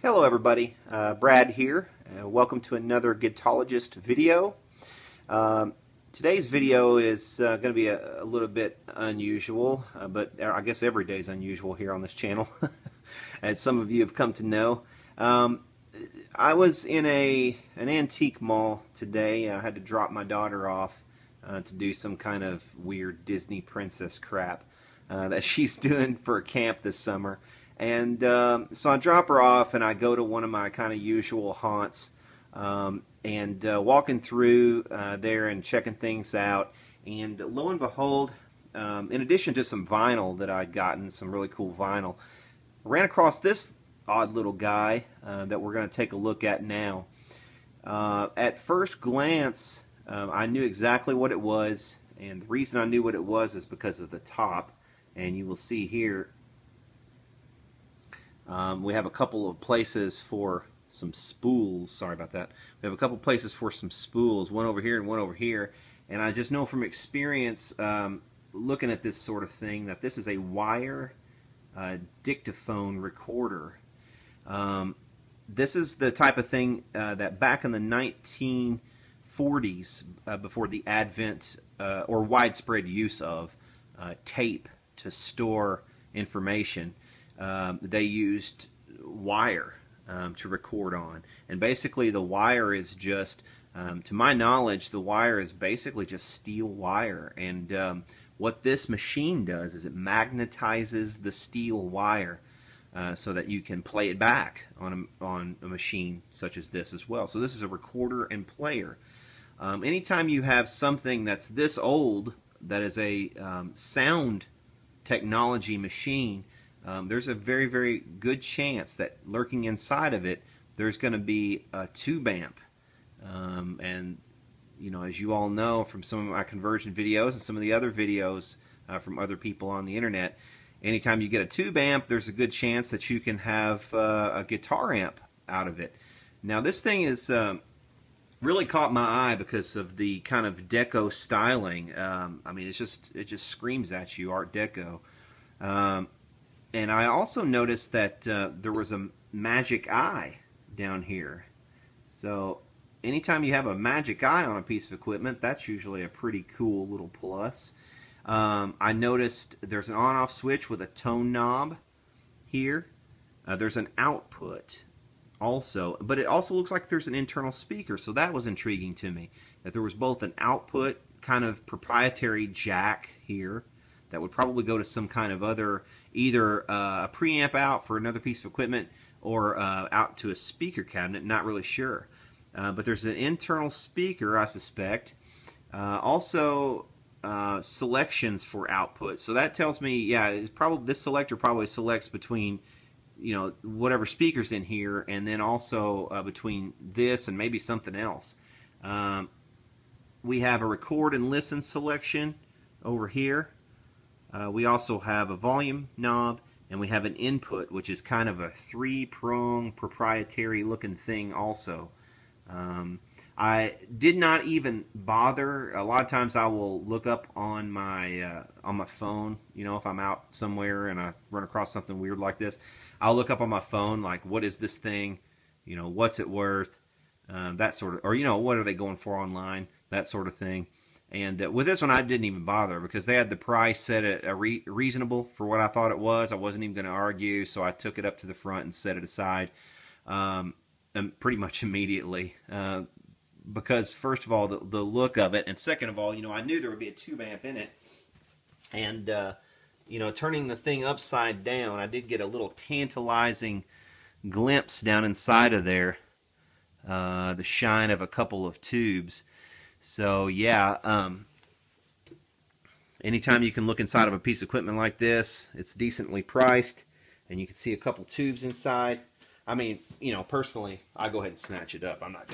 Hello everybody, Brad here. Welcome to another Guitologist video. Today's video is going to be a little bit unusual, but I guess every day is unusual here on this channel, as some of you have come to know. I was in an antique mall today. I had to drop my daughter off to do some kind of weird Disney princess crap that she's doing for a camp this summer. And so I drop her off and I go to one of my kind of usual haunts, and walking through there and checking things out, and lo and behold, in addition to some vinyl that I'd gotten, some really cool vinyl, I ran across this odd little guy that we're going to take a look at now. At first glance, I knew exactly what it was, and the reason I knew what it was is because of the top, and you will see here we have a couple of places for some spools. Sorry about that. We have a couple places for some spools, one over here and one over here. And I just know from experience, looking at this sort of thing, that this is a wire dictaphone recorder. This is the type of thing that back in the 1940s, before the advent or widespread use of tape to store information, they used wire to record on. And basically the wire is just, to my knowledge, the wire is basically just steel wire. And what this machine does is it magnetizes the steel wire so that you can play it back on a machine such as this as well. So this is a recorder and player. Anytime you have something that's this old, that is a sound technology machine, there's a very, very good chance that lurking inside of it, there's going to be a tube amp. And, you know, as you all know from some of my conversion videos and some of the other videos from other people on the internet, anytime you get a tube amp, there's a good chance that you can have a guitar amp out of it. Now, this thing is really caught my eye because of the kind of deco styling. I mean, it just screams at you, Art Deco. And I also noticed that there was a magic eye down here. So anytime you have a magic eye on a piece of equipment, that's usually a pretty cool little plus. I noticed there's an on-off switch with a tone knob here. There's an output also, but it also looks like there's an internal speaker, so that was intriguing to me, that there was both an output kind of proprietary jack here that would probably go to some kind of other, either a preamp out for another piece of equipment or out to a speaker cabinet, not really sure. But there's an internal speaker, I suspect. Also selections for output. So that tells me, yeah, it's probably, this selector probably selects between, you know, whatever speaker's in here, and then also between this and maybe something else. We have a record and listen selection over here. We also have a volume knob, and we have an input, which is kind of a three-prong proprietary looking thing also. I did not even bother. A lot of times I will look up on my phone, you know, if I'm out somewhere and I run across something weird like this, I'll look up on my phone, like, what is this thing, you know, what's it worth, that sort of, or, you know, what are they going for online, that sort of thing. And with this one, I didn't even bother because they had the price set at reasonable for what I thought it was. I wasn't even going to argue, so I took it up to the front and set it aside and pretty much immediately. Because, first of all, the look of it, and second of all, you know, I knew there would be a tube amp in it. And, you know, turning the thing upside down, I did get a little tantalizing glimpse down inside of there, the shine of a couple of tubes. So yeah, anytime you can look inside of a piece of equipment like this, it's decently priced, and you can see a couple tubes inside. I mean, you know, personally, I go ahead and snatch it up. I'm not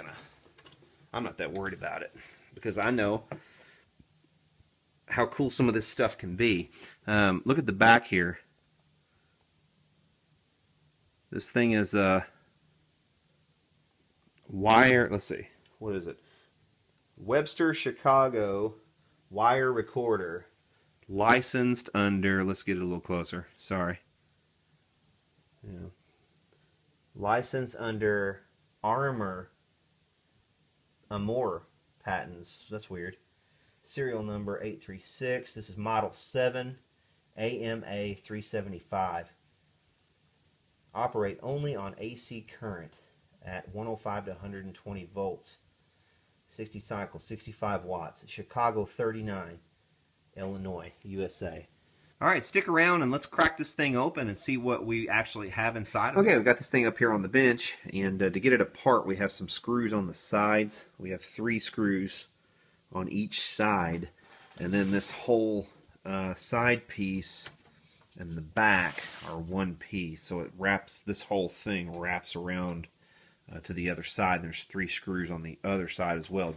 that worried about it because I know how cool some of this stuff can be. Look at the back here. This thing is a wire. Let's see, what is it? Webster Chicago wire recorder, licensed under, let's get it a little closer, sorry. Yeah. Licensed under Armor patents. That's weird. Serial number 836. This is model 7 AMA 375. Operate only on AC current at 105 to 120 volts. 60 cycles, 65 watts. Chicago 39, Illinois, USA. All right, stick around and let's crack this thing open and see what we actually have inside of it. Okay, we've got this thing up here on the bench, and to get it apart, we have some screws on the sides. We have 3 screws on each side, and then this whole side piece and the back are one piece. So it wraps, this whole thing wraps around to the other side. There's 3 screws on the other side as well,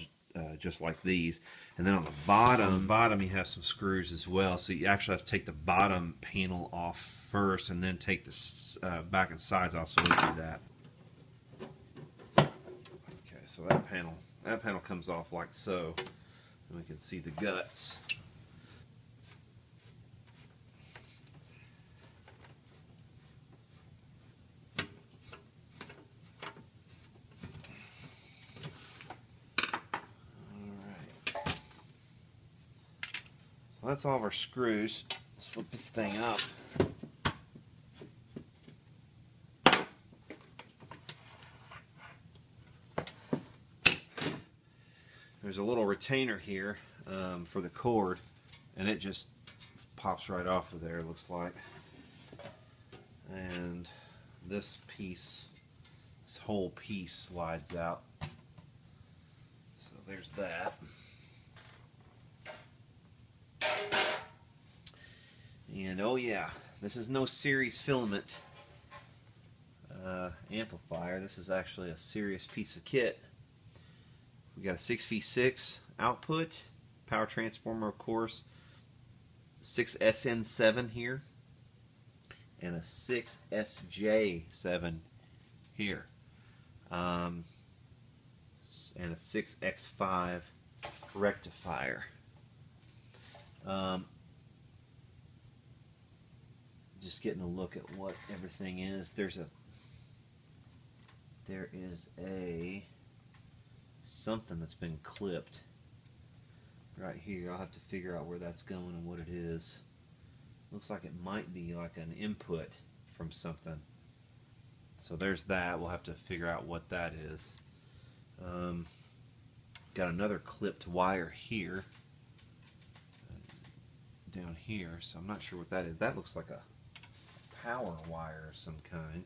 just like these. And then on the bottom you have some screws as well. So you actually have to take the bottom panel off first and then take the back and sides off. So let's do that. Okay, so that panel comes off like so. And we can see the guts. That's all of our screws. Let's flip this thing up. There's a little retainer here for the cord, and it just pops right off of there, it looks like. And this piece, this whole piece slides out. So there's that. And oh yeah, this is no series filament amplifier. This is actually a serious piece of kit. We got a 6V6 output, power transformer of course, 6SN7 here, and a 6SJ7 here, and a 6X5 rectifier. Just getting a look at what everything is. There is a something that's been clipped right here. I'll have to figure out where that's going and what it is. Looks like it might be like an input from something. So there's that. We'll have to figure out what that is. Got another clipped wire here, down here, so I'm not sure what that is. That looks like a power wire of some kind,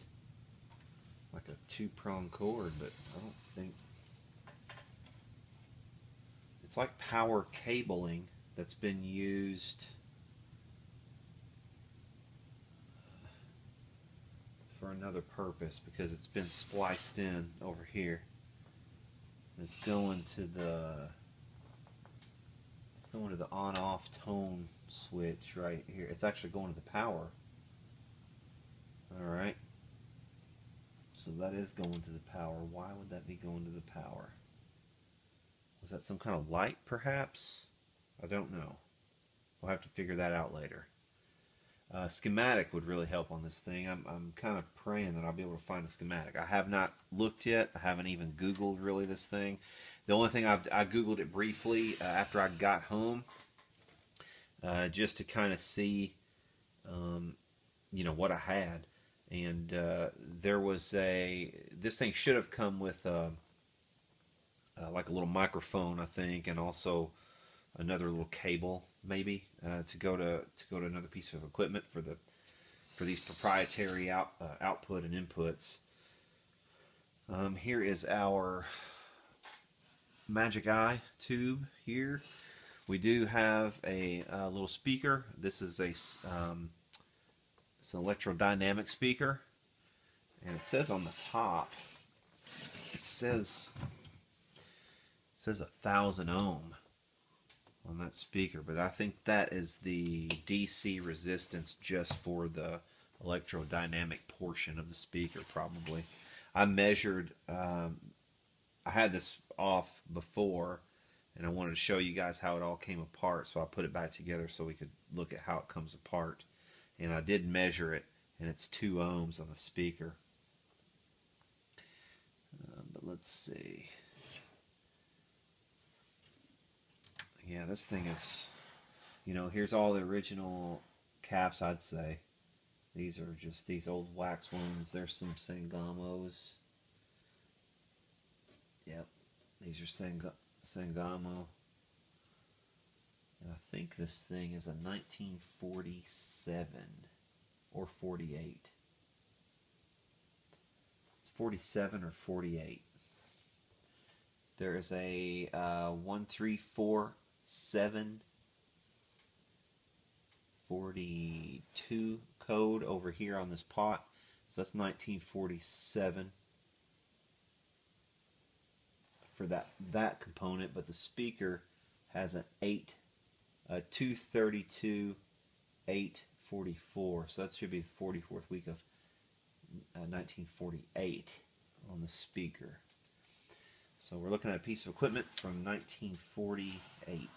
like a 2-prong cord, but I don't think it's like power cabling that's been used for another purpose, because it's been spliced in over here. It's going to the on-off tone switch right here. It's actually going to the power. Alright, so that is going to the power. Why would that be going to the power? Was that some kind of light perhaps? I don't know. We'll have to figure that out later. Schematic would really help on this thing. I'm kind of praying that I'll be able to find a schematic. I have not looked yet. I haven't even Googled really this thing. The only thing I Googled it briefly after I got home, just to kind of see, you know, what I had. And there was this thing should have come with like a little microphone, I think, and also another little cable, maybe, to go to another piece of equipment for these proprietary output and inputs. Here is our Magic Eye tube here. We do have a little speaker. This is it's an electrodynamic speaker, and it says on the top, it says 1,000 ohm on that speaker, but I think that is the DC resistance just for the electrodynamic portion of the speaker, probably. I measured, I had this off before, and I wanted to show you guys how it all came apart, so I put it back together so we could look at how it comes apart. And I did measure it, and it's 2 ohms on the speaker. let's see. Yeah, this thing is, you know, here's all the original caps, I'd say. These are just these old wax ones. There's some Sangamos. Yep, these are Sangamo. And I think this thing is a 1947 or 48. It's 47 or 48. There is a 1347 42 code over here on this pot, so that's 1947 for that component. But the speaker has an 232 844, so that should be the 44th week of 1948 on the speaker. So we're looking at a piece of equipment from 1948.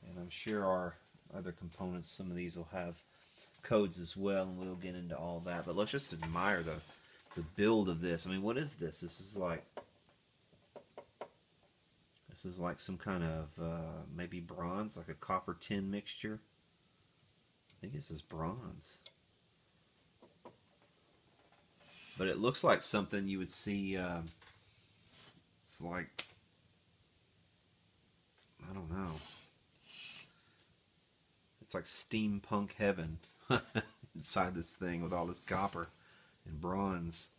And I'm sure our other components, some of these will have codes as well, and we'll get into all that. But let's just admire the build of this. I mean, what is this? This is like some kind of maybe bronze, like a copper tin mixture. I think this is bronze. But it looks like something you would see, it's like, I don't know. It's like steampunk heaven inside this thing with all this copper and bronze.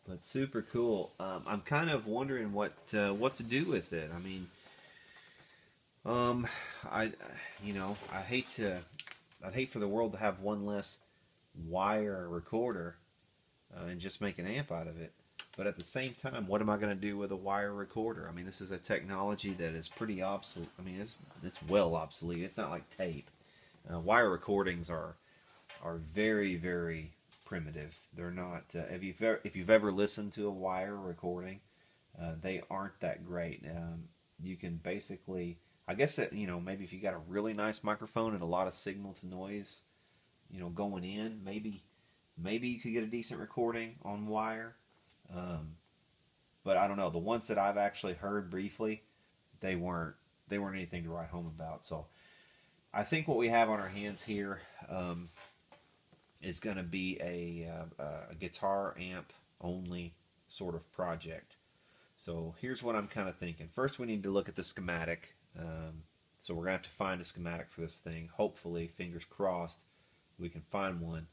But super cool. I'm kind of wondering what to do with it. I mean, I'd hate for the world to have one less wire recorder and just make an amp out of it. But at the same time, what am I going to do with a wire recorder? I mean, this is a technology that is pretty obsolete. I mean, it's well obsolete. It's not like tape. Wire recordings are very, very primitive. They're not. If you've ever listened to a wire recording, they aren't that great. You can basically, I guess that, maybe if you got a really nice microphone and a lot of signal to noise, going in, maybe you could get a decent recording on wire. But I don't know. The ones that I've actually heard briefly, they weren't anything to write home about. So I think what we have on our hands here is going to be a guitar amp only sort of project. So here's what I'm kind of thinking. First, we need to look at the schematic. So we're going to have to find a schematic for this thing. Hopefully, fingers crossed, we can find one.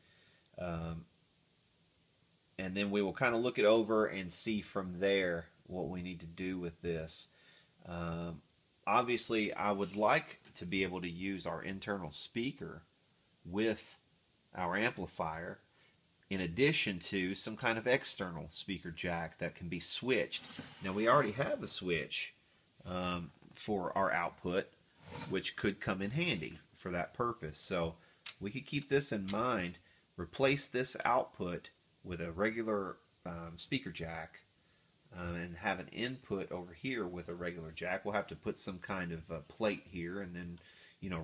And then we will kind of look it over and see from there what we need to do with this. Obviously, I would like to be able to use our internal speaker with our amplifier in addition to some kind of external speaker jack that can be switched. Now, we already have a switch for our output, which could come in handy for that purpose. So we could keep this in mind, replace this output with a regular speaker jack, and have an input over here with a regular jack. We'll have to put some kind of plate here and then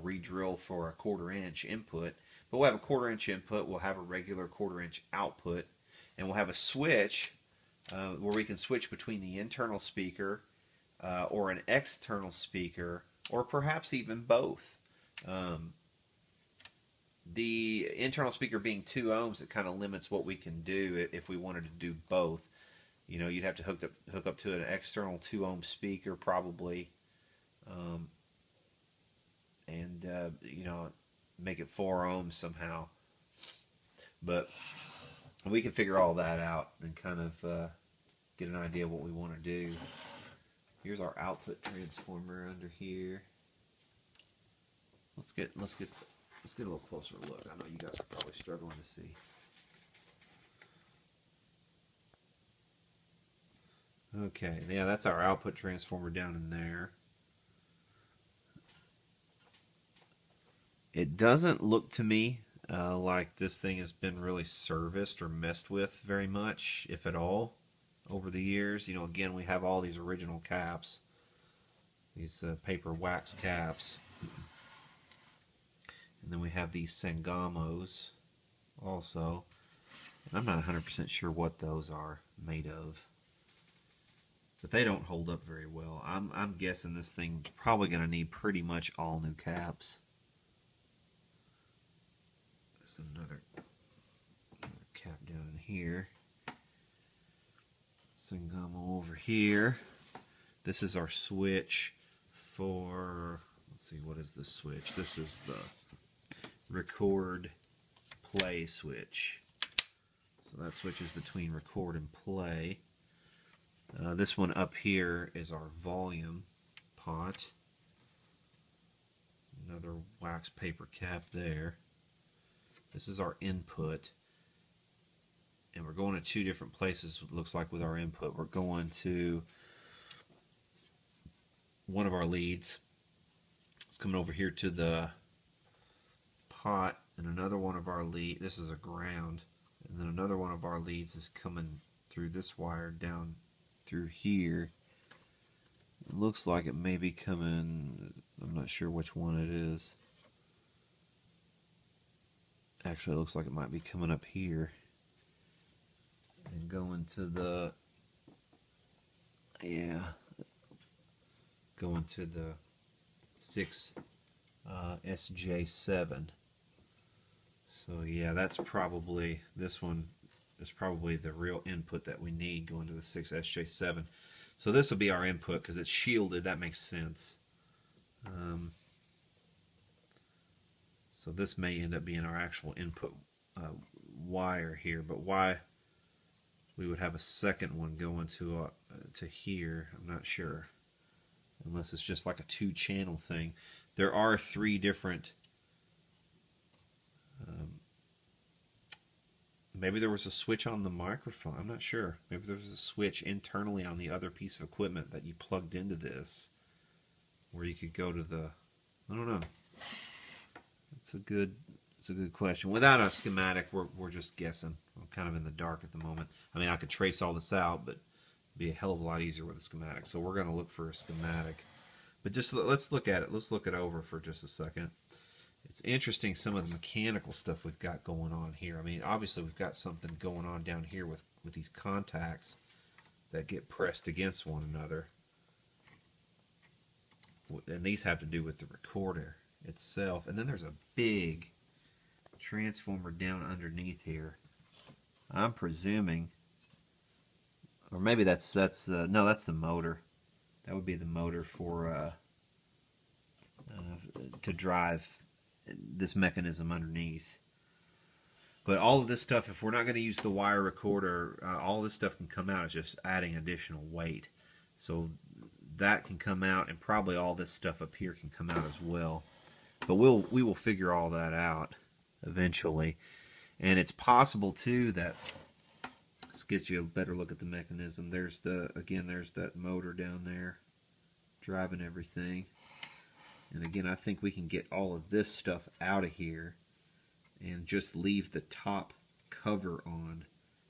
re-drill for a 1/4 inch input. But we'll have a 1/4 inch input, we'll have a regular 1/4 inch output, and we'll have a switch where we can switch between the internal speaker or an external speaker, or perhaps even both. The internal speaker being 2 ohms, it kind of limits what we can do if we wanted to do both. You'd have to hook up to an external 2 ohm speaker probably, and make it 4 ohms somehow. But we can figure all that out and kind of get an idea of what we want to do. Here's our output transformer under here. Let's get a little closer look. I know you guys are probably struggling to see. Okay, yeah, that's our output transformer down in there. It doesn't look to me like this thing has been really serviced or messed with very much, if at all, over the years. Again, we have all these original caps, these paper wax caps. And then we have these Sangamos also. I'm not 100% sure what those are made of, but they don't hold up very well. I'm guessing this thing's probably going to need pretty much all new caps. There's another cap down in here. Some gum over here. This is our switch for, let's see, what is this switch? This is the record play switch. So that switches between record and play. This one up here is our volume pot. Another wax paper cap there. This is our input. And we're going to two different places, it looks like, with our input. We're going to one of our leads. It's coming over here to the pot, and another one of our leads, this is a ground. And then another one of our leads is coming through this wire down through here. It looks like it may be coming, I'm not sure which one it is. Actually, it looks like it might be coming up here and going to the, yeah, going to the 6 SJ7. So yeah, that's probably, this one is probably the real input that we need going to the 6 SJ7. So this will be our input because it's shielded, that makes sense. So this may end up being our actual input wire here, but why we would have a second one going to here, I'm not sure. Unless it's just like a 2-channel thing. There are 3 different, maybe there was a switch on the microphone, I'm not sure. Maybe there was a switch internally on the other piece of equipment that you plugged into this, where you could go to the, I don't know. It's a good question. Without a schematic, we're just guessing. We're kind of in the dark at the moment. I mean, I could trace all this out, but it'd be a hell of a lot easier with a schematic. So we're going to look for a schematic. But just let's look at it. Let's look it over for just a second. It's interesting, some of the mechanical stuff we've got going on here. I mean, obviously we've got something going on down here with these contacts that get pressed against one another. And these have to do with the recorder itself. And then there's a big transformer down underneath here. I'm presuming, or maybe that's no, that's the motor. That would be the motor for to drive this mechanism underneath. But all of this stuff, if we're not going to use the wire recorder, all this stuff can come out. It's just adding additional weight. So that can come out, and probably all this stuff up here can come out as well. But we will figure all that out eventually. And it's possible too that this gets you a better look at the mechanism. There's there's that motor down there driving everything. And again, I think we can get all of this stuff out of here and just leave the top cover on,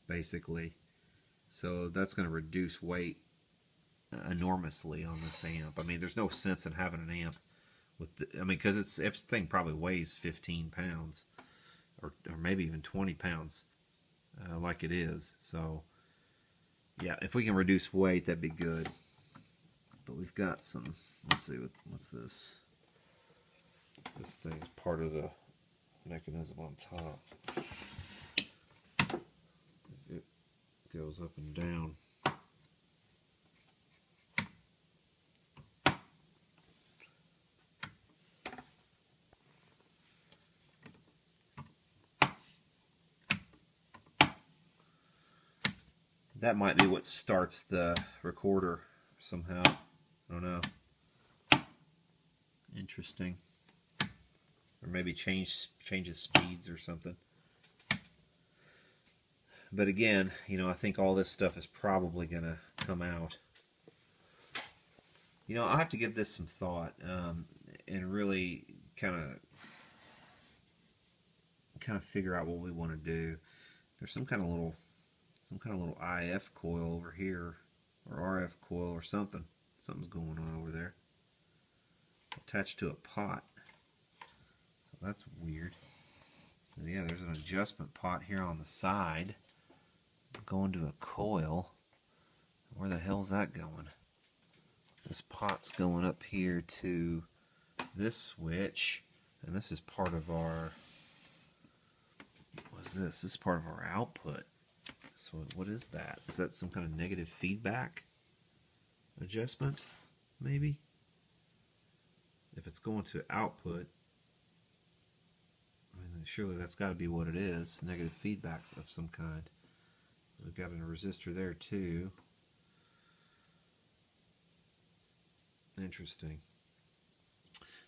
basically. So that's going to reduce weight enormously on this amp. I mean, there's no sense in having an amp with because this thing probably weighs 15 pounds or maybe even 20 pounds like it is. So yeah, if we can reduce weight, that'd be good. But we've got some, let's see, what's this? This thing is part of the mechanism on top. It goes up and down. That might be what starts the recorder somehow. I don't know. Interesting. Or maybe changes speeds or something. But again, you know, I think all this stuff is probably going to come out. You know, I'll have to give this some thought and really kind of figure out what we want to do. There's some kind of little IF coil over here, or RF coil or something. Something's going on over there. Attached to a pot. So that's weird. So yeah, there's an adjustment pot here on the side going to a coil. Where the hell's that going? This pot's going up here to this switch, and this is part of our, what's this? This is part of our output. So what is that? Is that some kind of negative feedback adjustment, maybe? If it's going to output, I mean, surely that's got to be what it is, negative feedback of some kind. We've got a resistor there too. Interesting.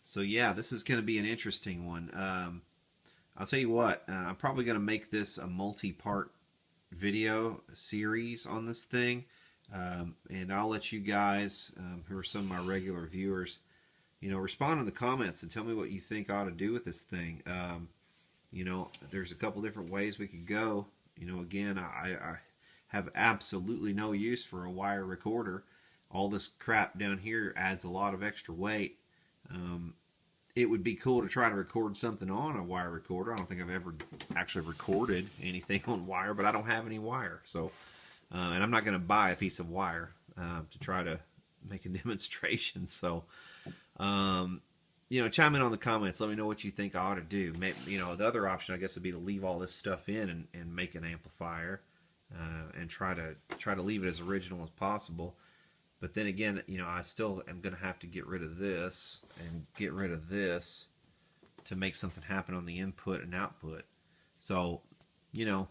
So yeah, this is going to be an interesting one. I'll tell you what, I'm probably going to make this a multi-part video series on this thing, and I'll let you guys, who are some of my regular viewers, respond in the comments and tell me what you think I ought to do with this thing. There's a couple different ways we could go. Again, I have absolutely no use for a wire recorder. All this crap down here adds a lot of extra weight. It would be cool to try to record something on a wire recorder. I don't think I've ever actually recorded anything on wire, but I don't have any wire. So, and I'm not going to buy a piece of wire to try to make a demonstration. So, chime in on the comments. Let me know what you think I ought to do. Maybe, the other option, I guess, would be to leave all this stuff in and make an amplifier and try to leave it as original as possible. But then again, I still am going to have to get rid of this and get rid to make something happen on the input and output. So, a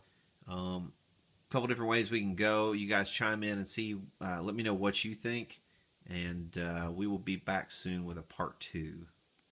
couple different ways we can go. You guys chime in and see. Let me know what you think, and we will be back soon with a part 2.